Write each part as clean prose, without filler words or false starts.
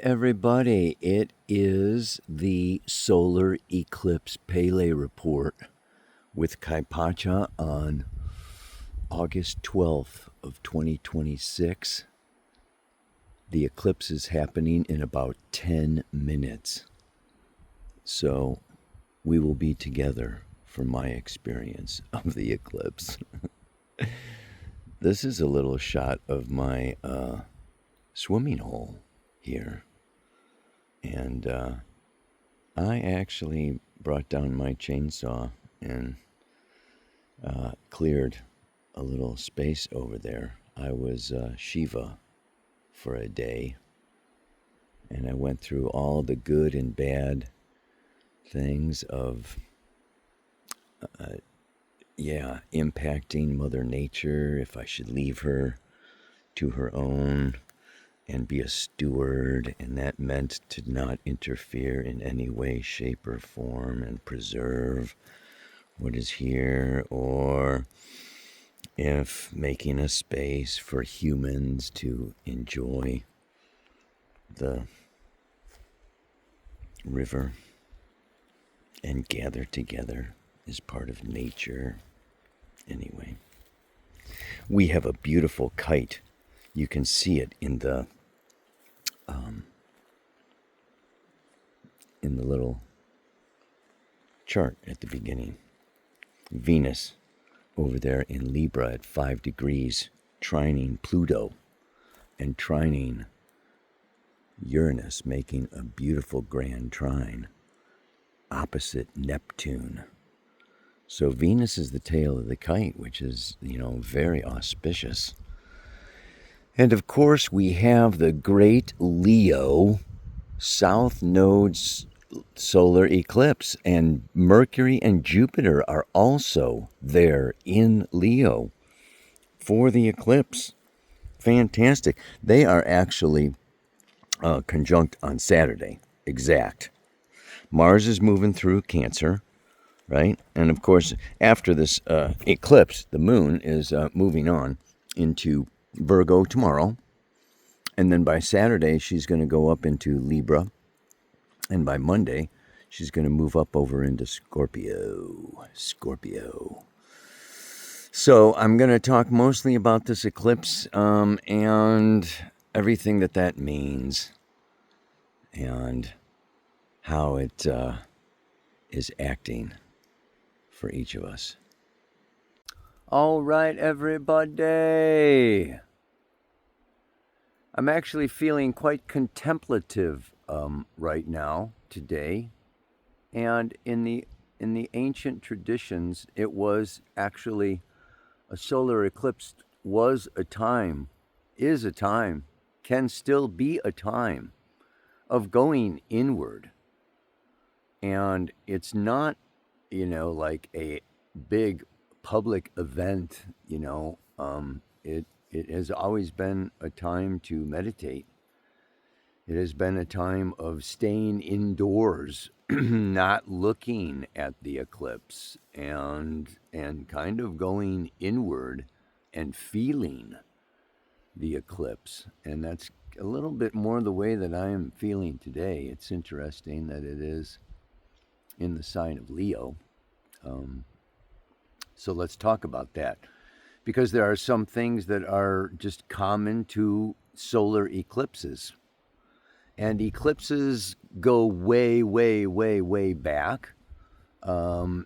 everybody. It is the Solar Eclipse Pele Report with Kaipacha on August 12th of 2026. The eclipse is happening in about 10 minutes. So we will be together for my experience of the eclipse. This is a little shot of my swimming hole here. And I actually brought down my chainsaw and cleared a little space over there. I was Shiva for a day, and I went through all the good and bad things of impacting Mother Nature, if I should leave her to her own and be a steward, and that meant to not interfere in any way, shape, or form and preserve what is here, or if making a space for humans to enjoy the river and gather together is part of nature. Anyway, we have a beautiful kite. You can see it in the little chart at the beginning. Venus over there in Libra at 5 degrees, trining Pluto and trining Uranus, making a beautiful grand trine opposite Neptune. So Venus is the tail of the kite, which is, very auspicious. And of course, we have the great Leo South Node's solar eclipse, and Mercury and Jupiter are also there in Leo for the eclipse. Fantastic. They are actually conjunct on Saturday, exact. Mars is moving through Cancer, right? And of course, after this eclipse, the moon is moving on into Virgo tomorrow. And then by Saturday, she's going to go up into Libra. And by Monday, she's going to move up over into Scorpio. So I'm going to talk mostly about this eclipse and everything that means and how it is acting for each of us. All right, everybody. I'm actually feeling quite contemplative right now, today. And in the ancient traditions, it was actually a solar eclipse is a time, can still be a time of going inward. And it's not, like a big public event, it has always been a time to meditate. It has been a time of staying indoors, not looking at the eclipse, and kind of going inward and feeling the eclipse. And that's a little bit more the way that I am feeling today. It's interesting that it is in the sign of Leo. So let's talk about that, because there are some things that are just common to solar eclipses. And eclipses go way, way, way, way back, and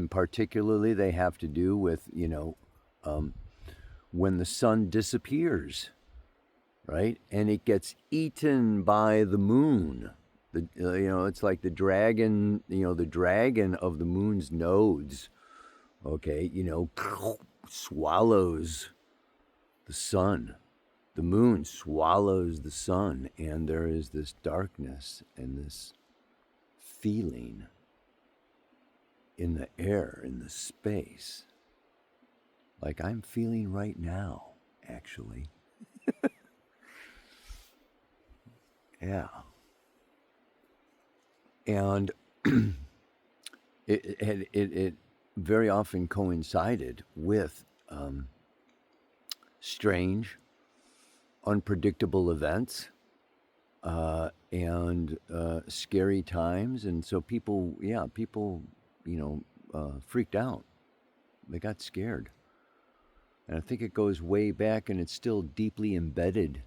particularly they have to do with, when the sun disappears, right? And it gets eaten by the moon. It's like the dragon, the dragon of the moon's nodes, swallows the sun. The moon swallows the sun, and there is this darkness and this feeling in the air, in the space, like I'm feeling right now, actually. Yeah. And it very often coincided with strange, unpredictable events, and scary times. And so people, freaked out. They got scared. And I think it goes way back, and it's still deeply embedded,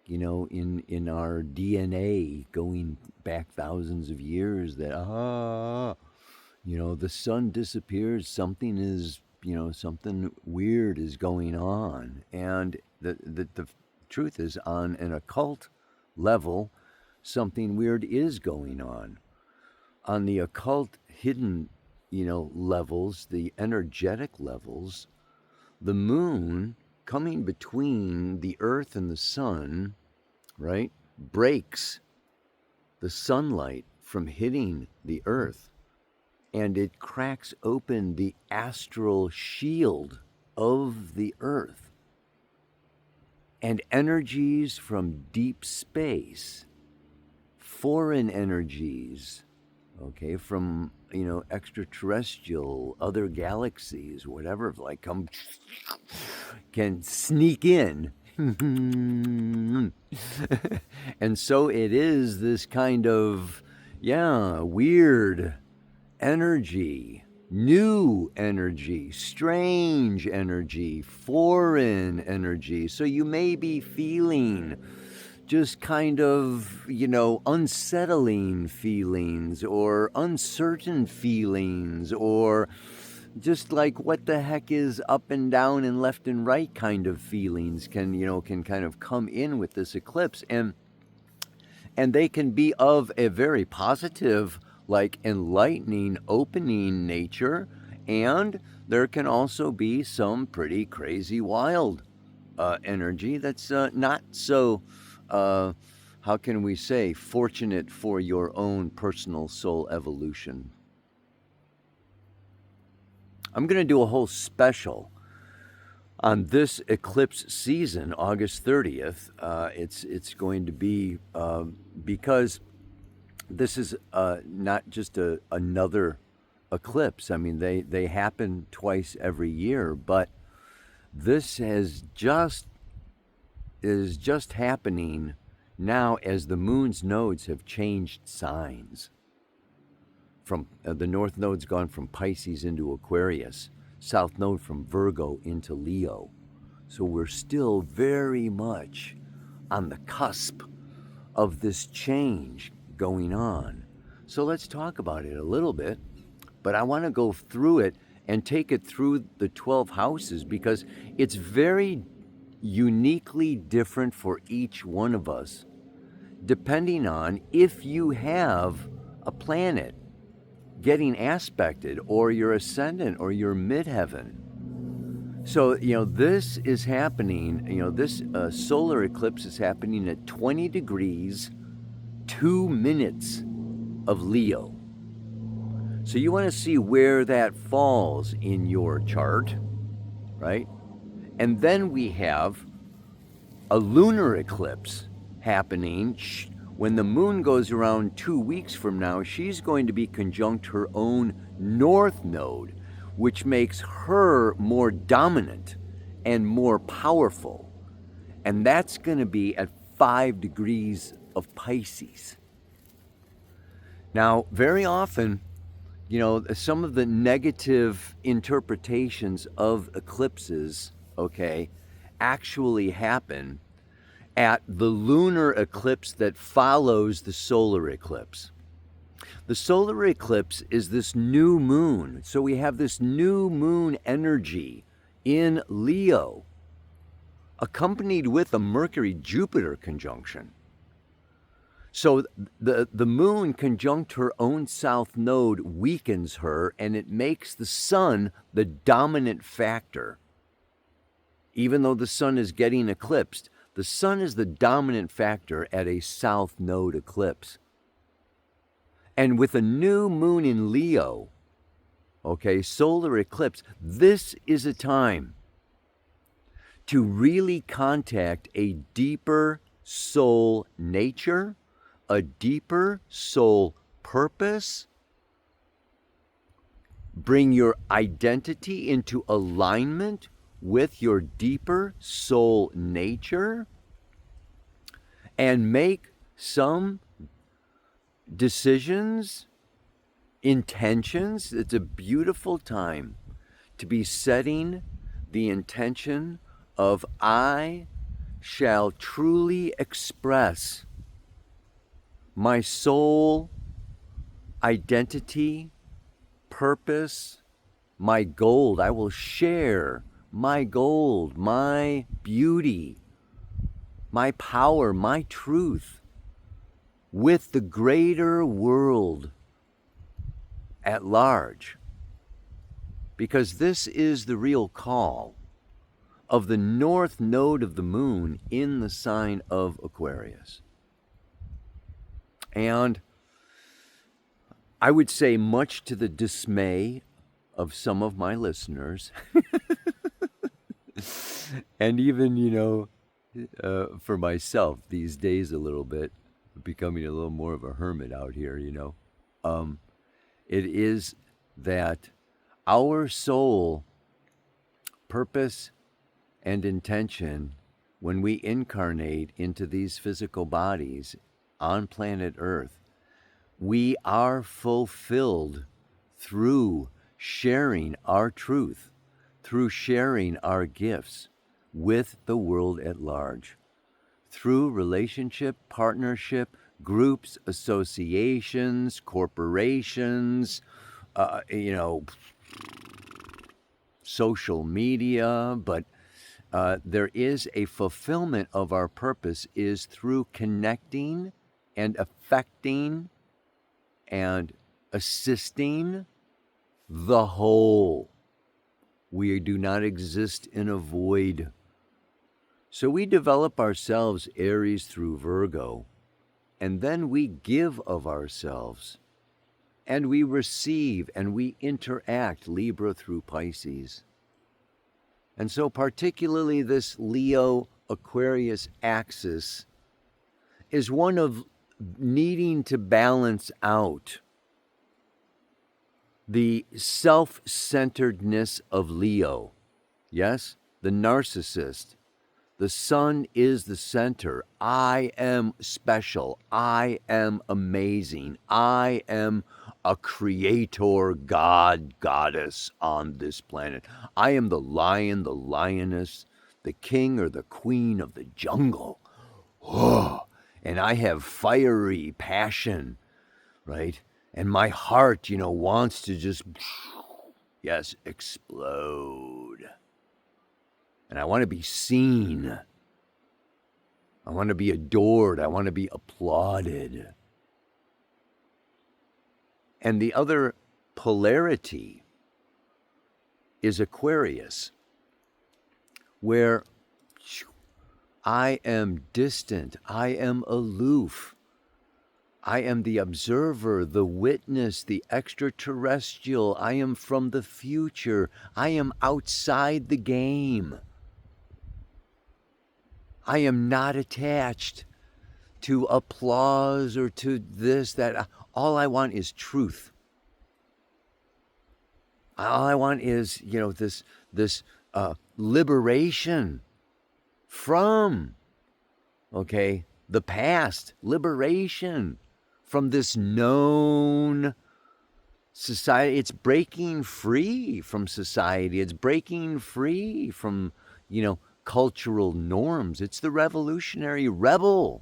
in our DNA, going back thousands of years, that the sun disappears, something weird is going on. And the truth is, on an occult level, something weird is going on. On the occult hidden, levels, the energetic levels, the moon coming between the earth and the sun, right, breaks the sunlight from hitting the earth, and it cracks open the astral shield of the earth. And energies from deep space, foreign energies, okay, from, extraterrestrial, other galaxies, whatever, can sneak in. And so it is this kind of, weird energy, new energy, strange energy, foreign energy. So you may be feeling just kind of, unsettling feelings, or uncertain feelings, or just like, what the heck is up and down and left and right kind of feelings can kind of come in with this eclipse. And they can be of a very positive, like enlightening, opening nature. And there can also be some pretty crazy, wild energy that's not so, how can we say, fortunate for your own personal soul evolution. I'm going to do a whole special on this eclipse season, August 30th. It's going to be because this is not just another eclipse. I mean, they happen twice every year, but this is just happening now as the moon's nodes have changed signs. From the north node's gone from Pisces into Aquarius, south node from Virgo into Leo. So we're still very much on the cusp of this change going on. So let's talk about it a little bit, but I want to go through it and take it through the 12 houses, because it's very uniquely different for each one of us, depending on if you have a planet getting aspected, or your ascendant, or your midheaven. So, this is happening, this solar eclipse is happening at 20 degrees, 2 minutes of Leo. So you want to see where that falls in your chart, right? And then we have a lunar eclipse happening. When the moon goes around 2 weeks from now, she's going to be conjunct her own north node, which makes her more dominant and more powerful. And that's going to be at 5 degrees of Pisces. Now, very often, some of the negative interpretations of eclipses, okay, actually happen at the lunar eclipse that follows the solar eclipse. The solar eclipse is this new moon. So we have this new moon energy in Leo, accompanied with a Mercury-Jupiter conjunction. So the moon conjunct her own south node weakens her, and it makes the sun the dominant factor. Even though the sun is getting eclipsed, the sun is the dominant factor at a south node eclipse. And with a new moon in Leo, okay, solar eclipse, this is a time to really contact a deeper soul nature, a deeper soul purpose, bring your identity into alignment with your deeper soul nature, and make some decisions, intentions. It's a beautiful time to be setting the intention of I shall truly express my soul, identity, purpose, my gold. I will share my gold, my beauty, my power, my truth with the greater world at large. Because this is the real call of the north node of the moon in the sign of Aquarius. And I would say, much to the dismay of some of my listeners, and even, for myself these days a little bit, becoming a little more of a hermit out here, it is that our soul purpose and intention, when we incarnate into these physical bodies on planet Earth, we are fulfilled through sharing our truth, through sharing our gifts with the world at large, through relationship, partnership, groups, associations, corporations, social media, but there is a fulfillment of our purpose is through connecting and affecting and assisting the whole. We do not exist in a void. So we develop ourselves, Aries through Virgo, and then we give of ourselves, and we receive and we interact, Libra through Pisces. And so particularly this Leo-Aquarius axis is one of needing to balance out the self-centeredness of Leo. Yes, the narcissist. The sun is the center. I am special. I am amazing. I am a creator, god, goddess on this planet. I am the lion, the lioness, the king or the queen of the jungle. Oh, and I have fiery passion, right? And my heart, wants to just, yes, explode. And I want to be seen. I want to be adored. I want to be applauded. And the other polarity is Aquarius, where I am distant. I am aloof. I am the observer, the witness, the extraterrestrial. I am from the future. I am outside the game. I am not attached to applause or to this, that. All I want is truth. All I want is, this liberation from, the past, liberation from this known society. It's breaking free from society. It's breaking free from, cultural norms. It's the revolutionary rebel.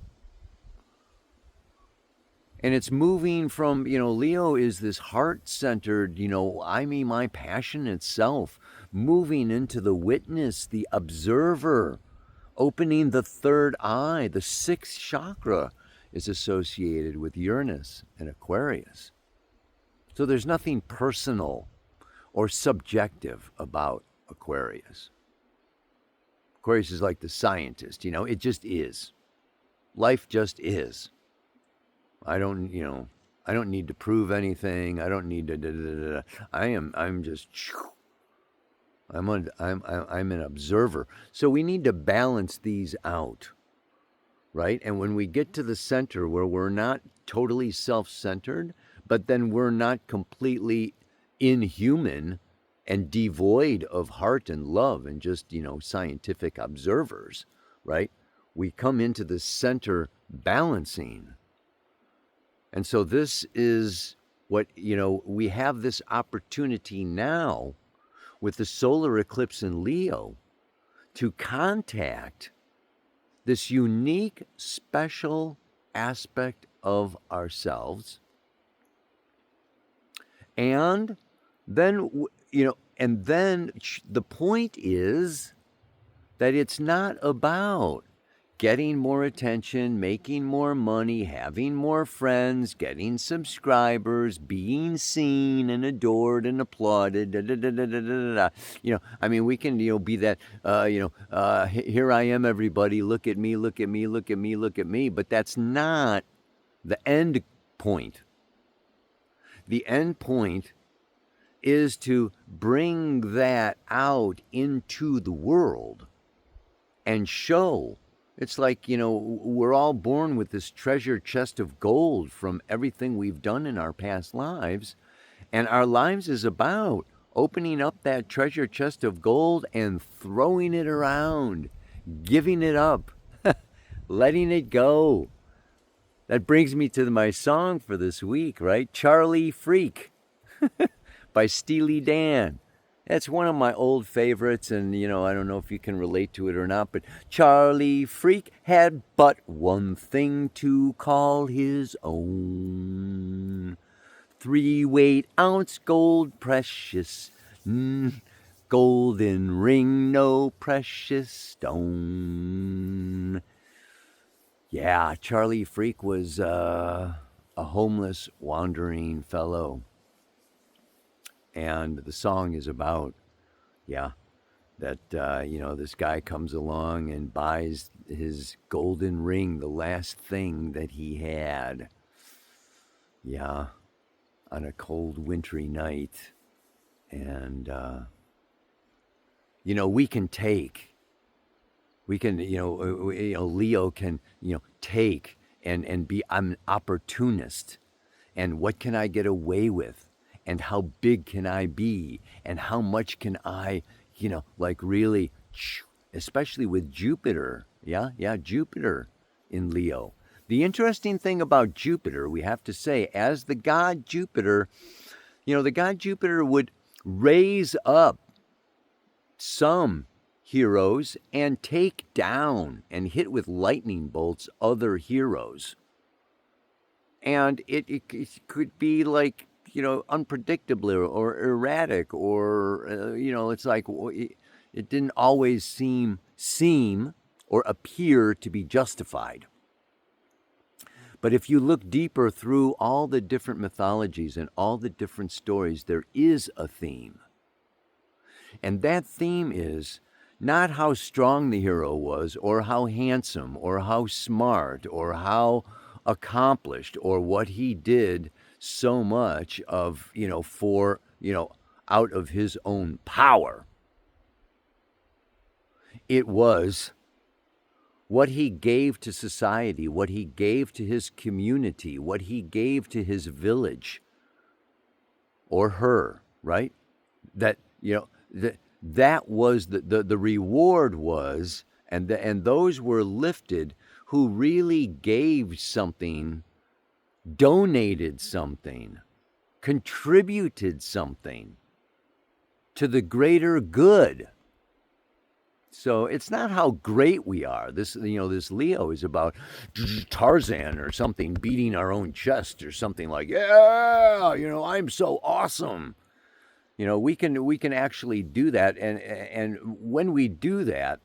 And it's moving from, Leo is this heart-centered, I, me, my passionate self, moving into the witness, the observer, opening the third eye. The sixth chakra is associated with Uranus and Aquarius. So there's nothing personal or subjective about Aquarius. Aquarius is like the scientist, it just is. Life just is. I don't need to prove anything. I don't need to. I'm an observer. So we need to balance these out, right? And when we get to the center where we're not totally self-centered, but then we're not completely inhuman and devoid of heart and love and just, scientific observers, right? We come into the center balancing. And so this is what, we have this opportunity now with the solar eclipse in Leo to contact this unique, special aspect of ourselves. And then, the point is that it's not about getting more attention, making more money, having more friends, getting subscribers, being seen and adored and applauded. We can, be that, here I am, everybody, look at me, look at me, look at me, look at me. But that's not the end point. The end point is to bring that out into the world and show. It's like, we're all born with this treasure chest of gold from everything we've done in our past lives. And our lives is about opening up that treasure chest of gold and throwing it around, giving it up, letting it go. That brings me to my song for this week, right? Charlie Freak by Steely Dan. That's one of my old favorites, and, I don't know if you can relate to it or not, but Charlie Freak had but one thing to call his own. 3-weight ounce gold precious, golden ring, no precious stone. Yeah, Charlie Freak was a homeless, wandering fellow. And the song is about, that, this guy comes along and buys his golden ring, the last thing that he had. Yeah, on a cold, wintry night. And, we can take. We can, Leo can, take and be an opportunist. And what can I get away with? And how big can I be? And how much can I, really, especially with Jupiter. Yeah, Jupiter in Leo. The interesting thing about Jupiter, we have to say, as the god Jupiter, the god Jupiter would raise up some heroes and take down and hit with lightning bolts other heroes. And it could be like, unpredictable or erratic, or, it's like it didn't always seem or appear to be justified. But if you look deeper through all the different mythologies and all the different stories, there is a theme. And that theme is not how strong the hero was, or how handsome, or how smart, or how accomplished, or what he did so much of, for, out of his own power. It was what he gave to society, what he gave to his community, what he gave to his village, or her, right? That, that was the reward was, and those were lifted who really gave something, donated something, contributed something to the greater good. So it's not how great we are. This Leo is about Tarzan or something, beating our own chest or something like, yeah, I'm so awesome. We can actually do that, and when we do that,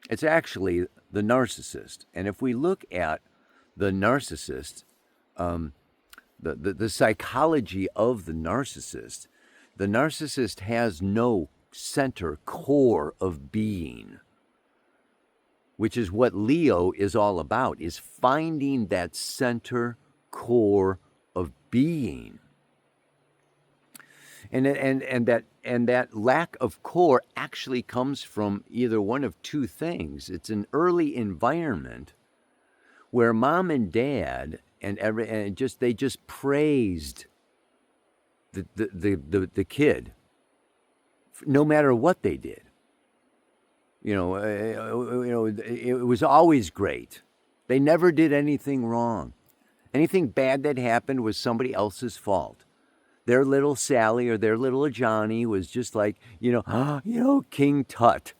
it's actually the narcissist. And if we look at the narcissist, the psychology of the narcissist has no center core of being, which is what Leo is all about, is finding that center core of being. And that lack of core actually comes from either one of two things. It's an early environment where mom and dad they just praised the kid, no matter what they did. It was always great. They never did anything wrong. Anything bad that happened was somebody else's fault. Their little Sally or their little Johnny was just like, King Tut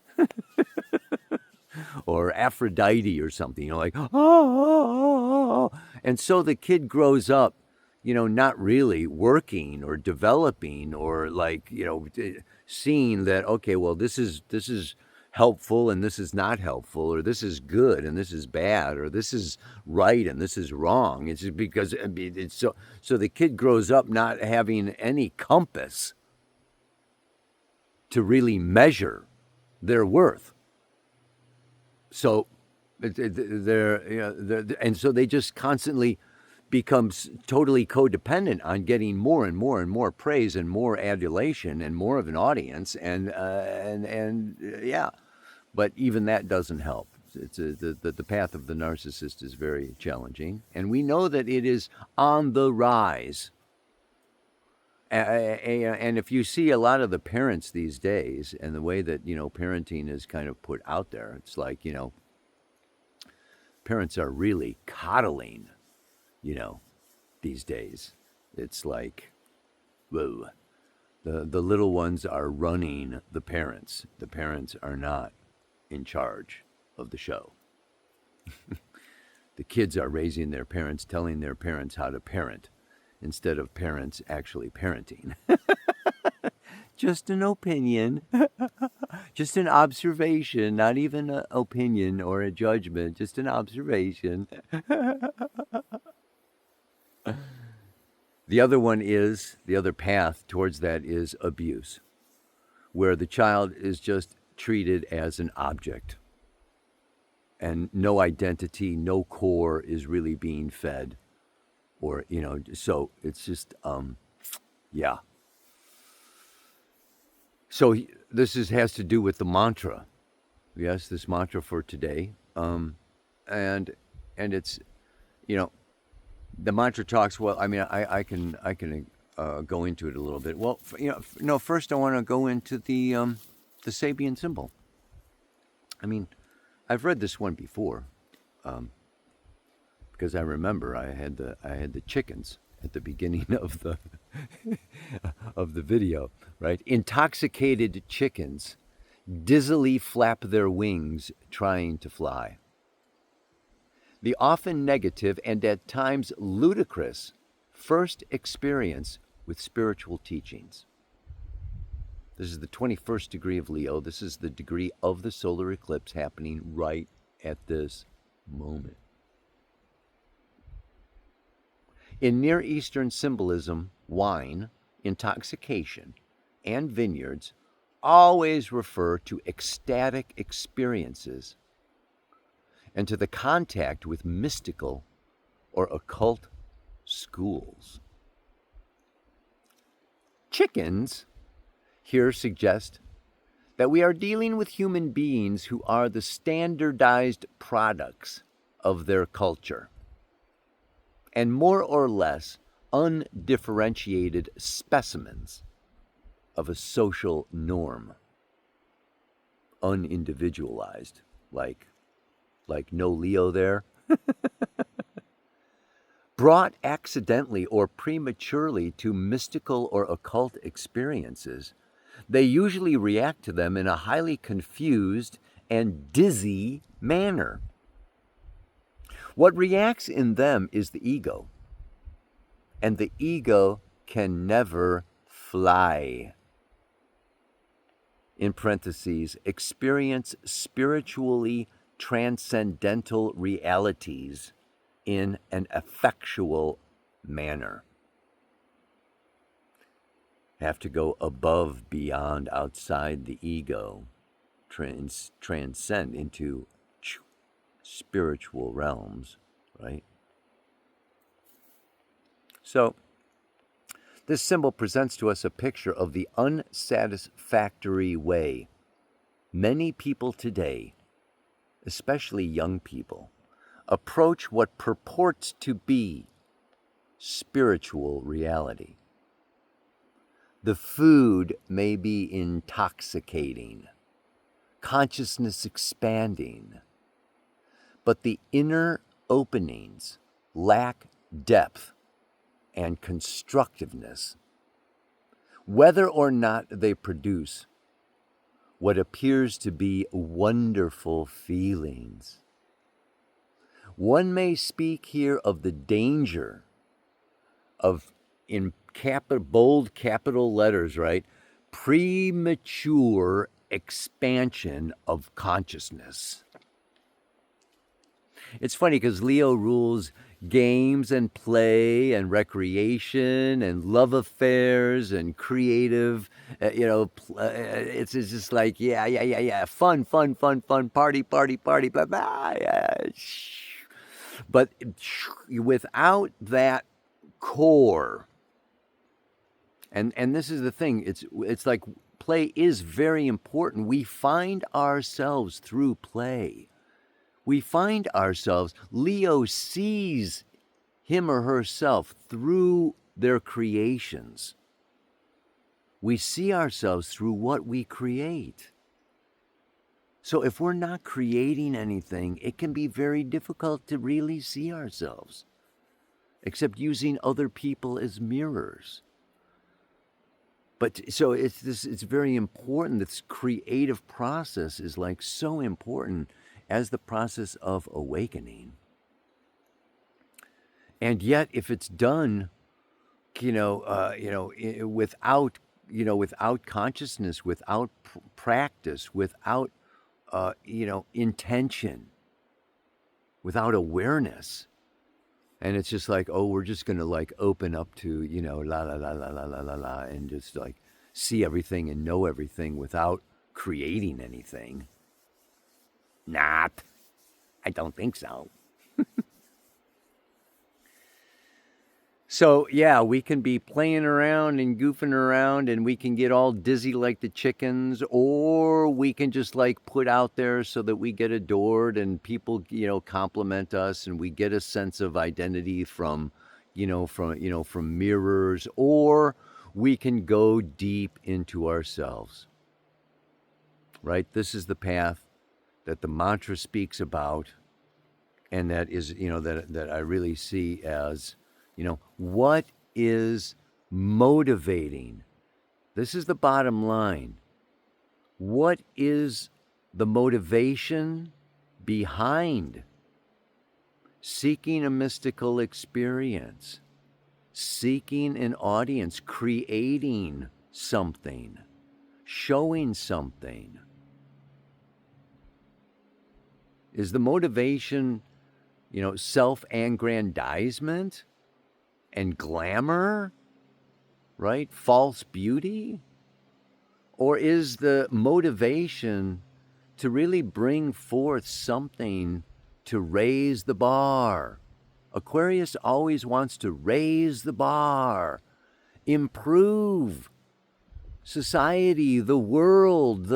or Aphrodite or something, like, oh. And so the kid grows up, not really working or developing or like, seeing that, okay, well, this is helpful and this is not helpful, or this is good and this is bad, or this is right and this is wrong. It's just because it's so the kid grows up not having any compass to really measure their worth. So and so they just constantly becomes totally codependent on getting more and more and more praise and more adulation and more of an audience, and yeah. But even that doesn't help. It's the path of the narcissist is very challenging, and we know that it is on the rise. And if you see a lot of the parents these days and the way that, parenting is kind of put out there, it's like, parents are really coddling, these days. It's like, whoa, the little ones are running the parents. The parents are not in charge of the show. The kids are raising their parents, telling their parents how to parent, instead of parents actually parenting. Just an opinion, just an observation, not even an opinion or a judgment, just an observation. The other path towards that is abuse, where the child is just treated as an object and no identity, no core is really being fed, or, so it's just, yeah. So this has to do with the mantra. Yes, this mantra for today. And it's, the mantra talks, well, I mean, I can go into it a little bit. Well, first I want to go into the Sabian symbol. I mean, I've read this one before, because I remember I had the chickens at the beginning of the of the video, right? Intoxicated chickens dizzily flap their wings trying to fly. The often negative and at times ludicrous first experience with spiritual teachings. This is the 21st degree of Leo. This is the degree of the solar eclipse happening right at this moment. In Near Eastern symbolism, wine, intoxication, and vineyards always refer to ecstatic experiences and to the contact with mystical or occult schools. Chickens here suggest that we are dealing with human beings who are the standardized products of their culture and more or less undifferentiated specimens of a social norm, unindividualized, like no Leo there. Brought accidentally or prematurely to mystical or occult experiences, they usually react to them in a highly confused and dizzy manner. What reacts in them is the ego, and the ego can never fly. In parentheses, experience spiritually transcendental realities in an effectual manner. Have to go above, beyond, outside the ego, transcend into spiritual realms, right? So, this symbol presents to us a picture of the unsatisfactory way many people today, especially young people, approach what purports to be spiritual reality. The food may be intoxicating, consciousness expanding, but the inner openings lack depth and constructiveness, whether or not they produce what appears to be wonderful feelings. One may speak here of the danger of, in bold capital letters, right, premature expansion of consciousness. It's funny because Leo rules games and play and recreation and love affairs and creative, it's just like, yeah, fun, party, blah, blah, yeah. But without that core, and this is the thing, it's like play is very important. We find ourselves through play. We find ourselves, Leo sees him or herself through their creations. We see ourselves through what we create. So if we're not creating anything, it can be very difficult to really see ourselves, except using other people as mirrors. But so it's very important. This creative process is like so important as the process of awakening. And yet, if it's done, without consciousness, without practice, without intention, without awareness, and it's just like, oh, we're just gonna like open up to la la la la la la la la, and just like see everything and know everything without creating anything. I don't think so. So, yeah, we can be playing around and goofing around and we can get all dizzy like the chickens, or we can just like put out there so that we get adored and people, compliment us and we get a sense of identity from mirrors, or we can go deep into ourselves. Right? This is the path that the mantra speaks about, and that is, that I really see as, what is motivating? This is the bottom line. What is the motivation behind seeking a mystical experience, seeking an audience, creating something, showing something? Is the motivation, self-aggrandizement and glamour, right? False beauty? Or is the motivation to really bring forth something to raise the bar? Aquarius always wants to raise the bar, improve society, the world.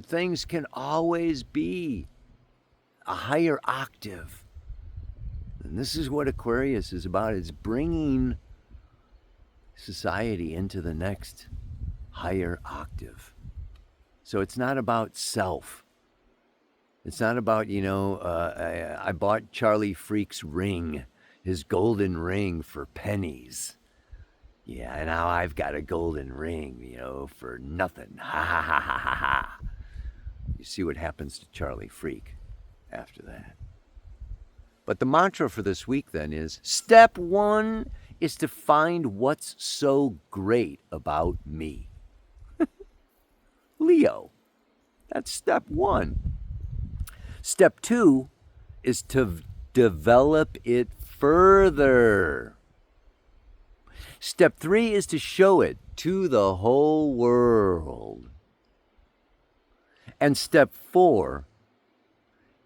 Things can always be a higher octave. And this is what Aquarius is about. It's bringing society into the next higher octave. So it's not about self. It's not about, I bought Charlie Freak's ring, his golden ring, for pennies. Yeah, now I've got a golden ring, for nothing. Ha ha ha ha ha ha. You see what happens to Charlie Freak after that. But the mantra for this week then is, step one is to find what's so great about me. Leo, that's step one. Step two is to develop it further. Step three is to show it to the whole world. And step four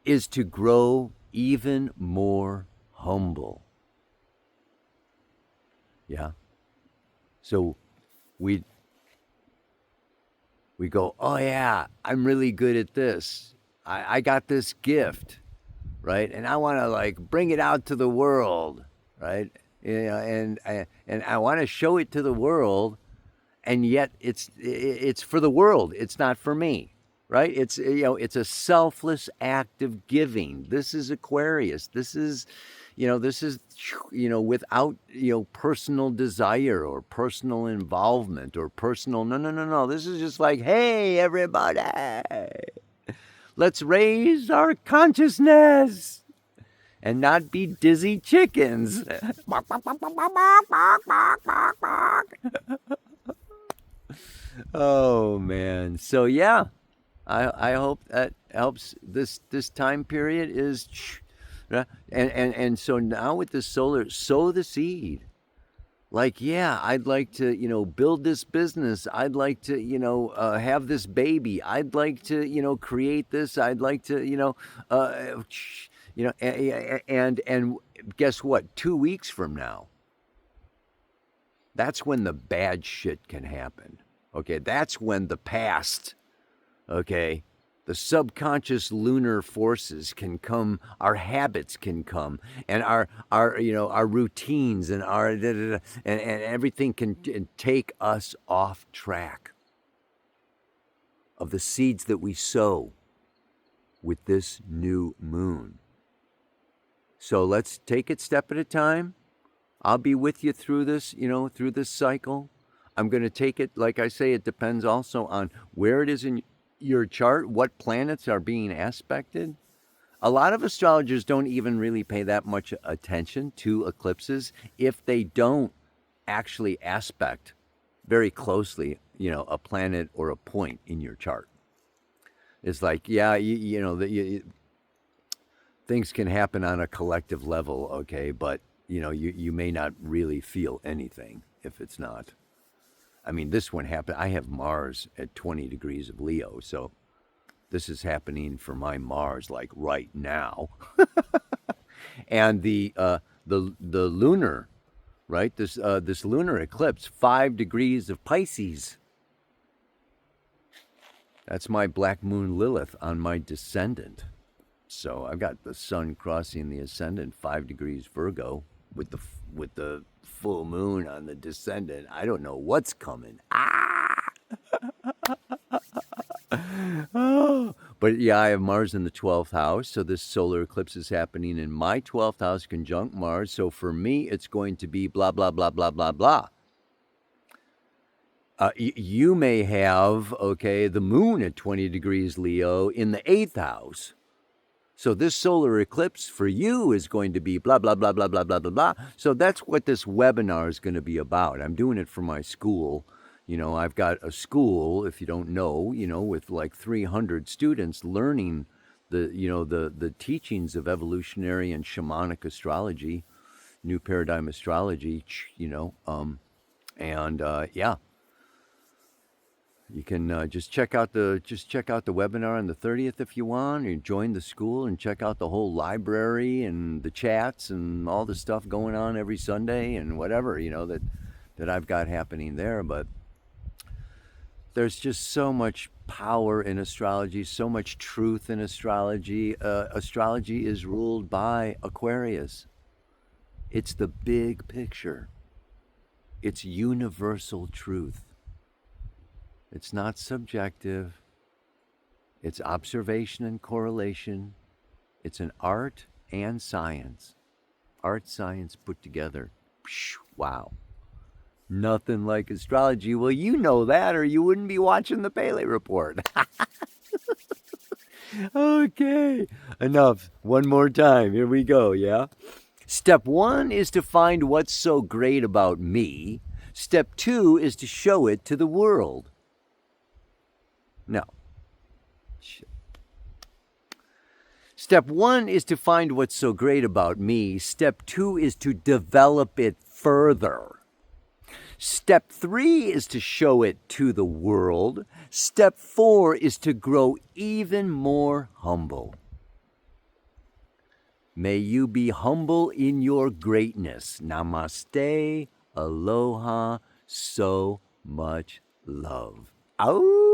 is to grow even more humble. Yeah. So we go, oh yeah, I'm really good at this. I got this gift, right? And I want to like bring it out to the world, right? And I want to show it to the world, and yet it's for the world. It's not for me. right? It's, it's a selfless act of giving. This is Aquarius. This is without personal desire or personal involvement or personal. No, no, no, no. This is just like, hey, everybody, let's raise our consciousness and not be dizzy chickens. Oh man. So yeah, I hope that helps. This time period is, and so now with the solar, sow the seed. Like, yeah, I'd like to, build this business. I'd like to, have this baby. I'd like to, create this. I'd like to, and guess what? 2 weeks from now, that's when the bad shit can happen. Okay, that's when the past, okay, the subconscious lunar forces can come, our habits can come, and our routines and our and everything can take us off track of the seeds that we sow with this new moon. So let's take it step at a time. I'll be with you through this, through this cycle. I'm going to take it, like I say, it depends also on where it is in your chart, what planets are being aspected. A lot of astrologers don't even really pay that much attention to eclipses if they don't actually aspect very closely, a planet or a point in your chart. It's like, yeah, things can happen on a collective level, okay, but you may not really feel anything if it's not. I mean, this one happened. I have Mars at 20 degrees of Leo, so this is happening for my Mars like right now. And the lunar, right? This lunar eclipse, 5 degrees of Pisces. That's my black moon Lilith on my descendant. So I've got the sun crossing the ascendant, 5 degrees Virgo, with the full moon on the descendant. I don't know what's coming. Oh. But yeah, I have Mars in the 12th house, so this solar eclipse is happening in my 12th house conjunct Mars. So for me, it's going to be blah, blah, blah, blah, blah, blah. You may have, okay, the moon at 20 degrees Leo in the 8th house. So this solar eclipse for you is going to be blah, blah, blah, blah, blah, blah, blah, blah. So that's what this webinar is going to be about. I'm doing it for my school. I've got a school, if you don't know, with like 300 students learning the teachings of evolutionary and shamanic astrology, new paradigm astrology, yeah. You can just check out the webinar on the 30th if you want, or join the school and check out the whole library and the chats and all the stuff going on every Sunday and whatever, that I've got happening there. But there's just so much power in astrology, so much truth in astrology. Astrology is ruled by Aquarius. It's the big picture. It's universal truth. It's not subjective. It's observation and correlation. It's an art and science. Art, science put together. Wow. Nothing like astrology. Well, you know that, or you wouldn't be watching the Pele Report. Okay. Enough. One more time. Here we go, yeah? Step 1 is to find what's so great about me. Step 2 is to show it to the world. No. Step 1 is to find what's so great about me. Step 2 is to develop it further. Step 3 is to show it to the world. Step 4 is to grow even more humble. May you be humble in your greatness. Namaste, aloha, so much love. Ow!